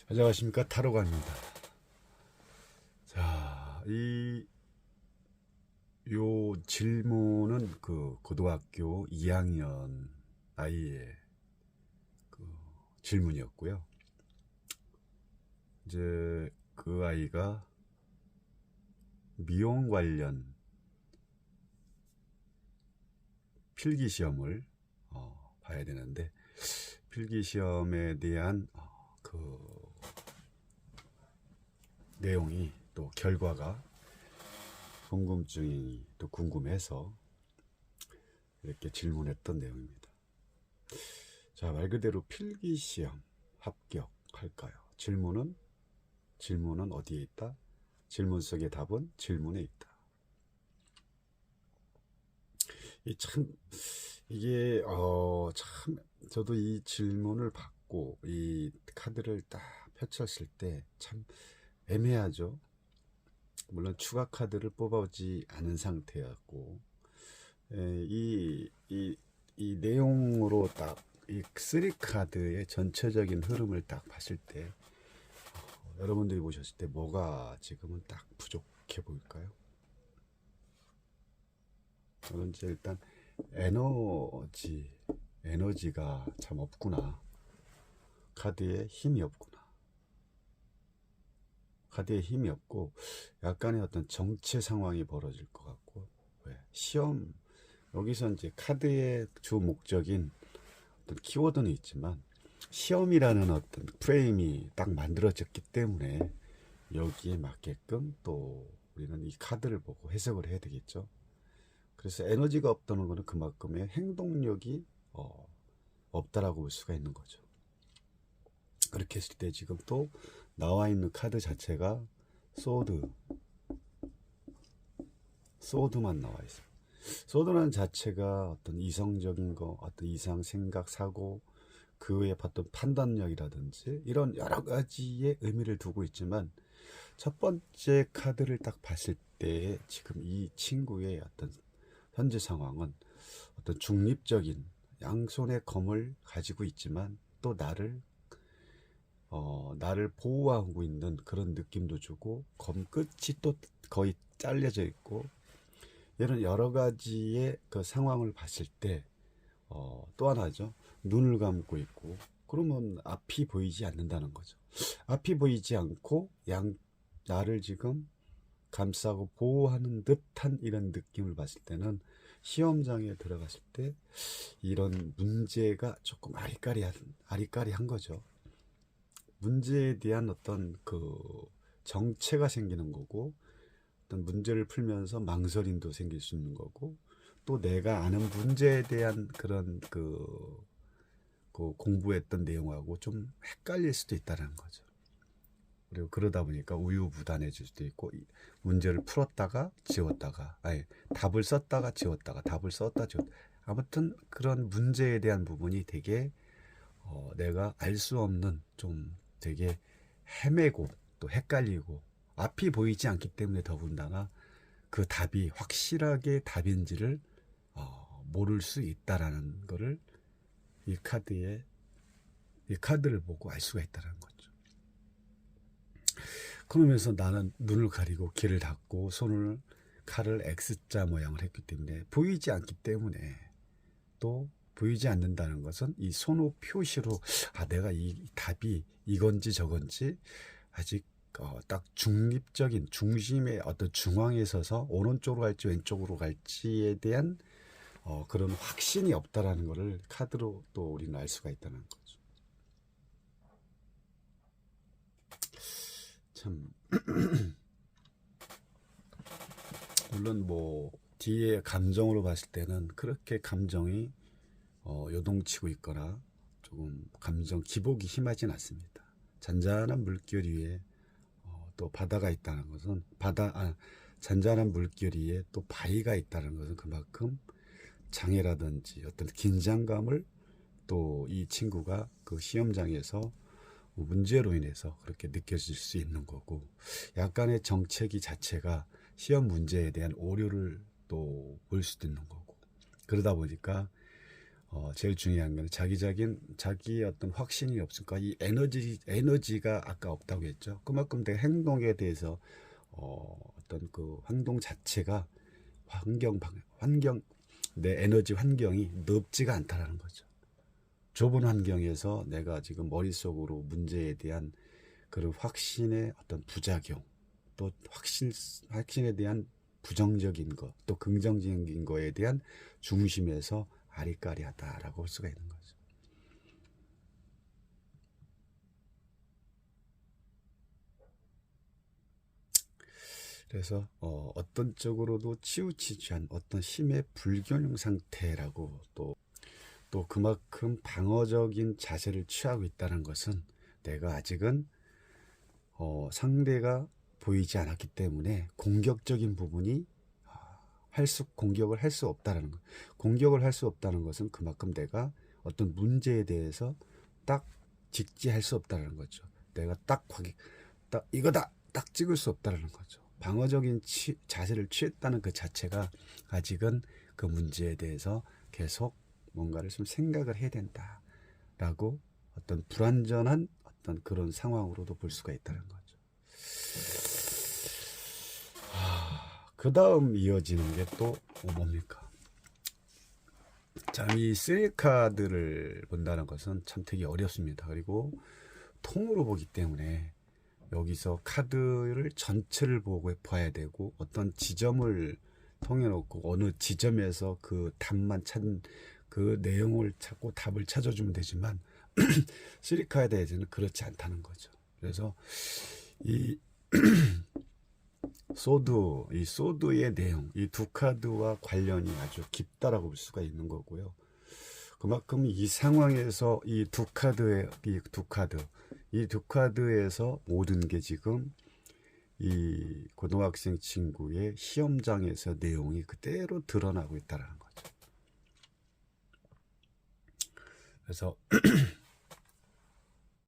안녕하십니까, 타로가입니다. 자, 요 질문은 그 고등학교 2학년 아이의 그 질문이었고요. 이제 그 아이가 미용 관련 필기 시험을 봐야 되는데, 필기 시험에 대한 그 내용이 또 결과가 궁금증이 또 궁금해서 이렇게 질문했던 내용입니다. 자, 말 그대로 필기시험 합격할까요? 질문은 어디에 있다? 질문 속의 답은 질문에 있다. 이게 참 저도 이 질문을 받고 이 카드를 딱 펼쳤을 때 참 애매하죠. 물론 추가 카드를 뽑아오지 않은 상태였고, 이 내용으로 딱 이 쓰리 카드의 전체적인 흐름을 딱 봤을 때, 여러분들이 보셨을 때 뭐가 지금은 딱 부족해 보일까요? 저는 이제 일단 에너지가 참 없구나. 카드에 힘이 없구나. 카드에 힘이 없고 약간의 어떤 정체 상황이 벌어질 것 같고, 왜? 시험, 여기서 이제 카드의 주 목적인 어떤 키워드는 있지만 시험이라는 어떤 프레임이 딱 만들어졌기 때문에 여기에 맞게끔 또 우리는 이 카드를 보고 해석을 해야 되겠죠. 그래서 에너지가 없다는 것은 그만큼의 행동력이 없다라고 볼 수가 있는 거죠. 그렇게 했을 때 지금 또 나와 있는 카드 자체가 소드만 나와 있어요. 소드라는 자체가 어떤 이성적인 거, 어떤 이상 생각, 사고, 그 외에 어떤 판단력이라든지 이런 여러 가지의 의미를 두고 있지만, 첫 번째 카드를 딱 봤을 때 지금 이 친구의 어떤 현재 상황은 어떤 중립적인 양손의 검을 가지고 있지만 또 나를 보호하고 있는 그런 느낌도 주고, 검 끝이 또 거의 잘려져 있고, 이런 여러 가지의 그 상황을 봤을 때, 또 하나죠. 눈을 감고 있고, 그러면 앞이 보이지 않는다는 거죠. 앞이 보이지 않고, 나를 지금 감싸고 보호하는 듯한 이런 느낌을 봤을 때는 시험장에 들어갔을 때 이런 문제가 조금 아리까리한 거죠. 문제에 대한 어떤 그 정체가 생기는 거고, 어떤 문제를 풀면서 망설임도 생길 수 있는 거고, 또 내가 아는 문제에 대한 그런 그 공부했던 내용하고 좀 헷갈릴 수도 있다는 거죠. 그리고 그러다 보니까 우유부단해질 수도 있고, 문제를 풀었다가 지웠다가, 아니, 답을 썼다가 지웠다가, 답을 썼다 지웠다. 아무튼 그런 문제에 대한 부분이 되게 내가 알 수 없는, 좀 되게 헤매고 또 헷갈리고, 앞이 보이지 않기 때문에 더군다나 그 답이 확실하게 답인지를 모를 수 있다라는 거를 이 카드를 보고 알 수가 있다는 거죠. 그러면서 나는 눈을 가리고 귀를 닫고 칼을 X자 모양을 했기 때문에 보이지 않기 때문에, 또 보이지 않는다는 것은 이 손호 표시로 내가 이 답이 이건지 저건지 아직 딱 중립적인 중심의 어떤 중앙에 서서 오른쪽으로 갈지 왼쪽으로 갈지에 대한 그런 확신이 없다라는 것을 카드로 또 우리는 알 수가 있다는 거죠. 참 물론 뭐 뒤에 감정으로 봤을 때는 그렇게 감정이 요동치고 있거나 조금 감정 기복이 심하진 않습니다. 잔잔한 물결 위에 또 바다가 있다는 것은 잔잔한 물결 위에 또 바위가 있다는 것은 그만큼 장애라든지 어떤 긴장감을 또 이 친구가 그 시험장에서 문제로 인해서 그렇게 느껴질 수 있는 거고, 약간의 정체기 자체가 시험 문제에 대한 오류를 또 볼 수도 있는 거고, 그러다 보니까 제일 중요한 건 자기 어떤 확신이 없으니까 이 에너지가 아까 없다고 했죠. 그만큼 내 행동에 대해서 어떤 그 행동 자체가 환경 내 에너지 환경이 넓지가 않다라는 거죠. 좁은 환경에서 내가 지금 머릿속으로 문제에 대한 그런 확신의 어떤 부작용, 또 확신에 대한 부정적인 것, 또 긍정적인 거에 대한 중심에서 아리까리하다라고 할 수가 있는 거죠. 그래서 어떤 쪽으로도 치우치지 않은 어떤 심의 불균형 상태라고 또 그만큼 방어적인 자세를 취하고 있다는 것은 내가 아직은 상대가 보이지 않았기 때문에 공격적인 부분이 공격을 할 수 없다는 것. 공격을 할 수 없다는 것은 그만큼 내가 어떤 문제에 대해서 딱 직지할 수 없다는 거죠. 내가 딱 이거다 딱 찍을 수 없다는 거죠. 방어적인 자세를 취했다는 그 자체가 아직은 그 문제에 대해서 계속 뭔가를 좀 생각을 해야 된다라고 어떤 불완전한 어떤 그런 상황으로도 볼 수가 있다는 거죠. 그 다음 이어지는 게 또 뭡니까? 참, 이 3카드를 본다는 것은 참 되게 어렵습니다. 그리고 통으로 보기 때문에 여기서 카드를 전체를 보고 봐야 되고 어떤 지점을 통해 놓고 어느 지점에서 그 답만 찾는 그 내용을 찾고 답을 찾아주면 되지만 3카드에서는 그렇지 않다는 거죠. 그래서 이 이 소드의 내용, 이 두 카드와 관련이 아주 깊다라고 볼 수가 있는 거고요. 그만큼 이 상황에서 이 두 카드에서 모든 게 지금 이 고등학생 친구의 시험장에서 내용이 그대로 드러나고 있다는 거죠. 그래서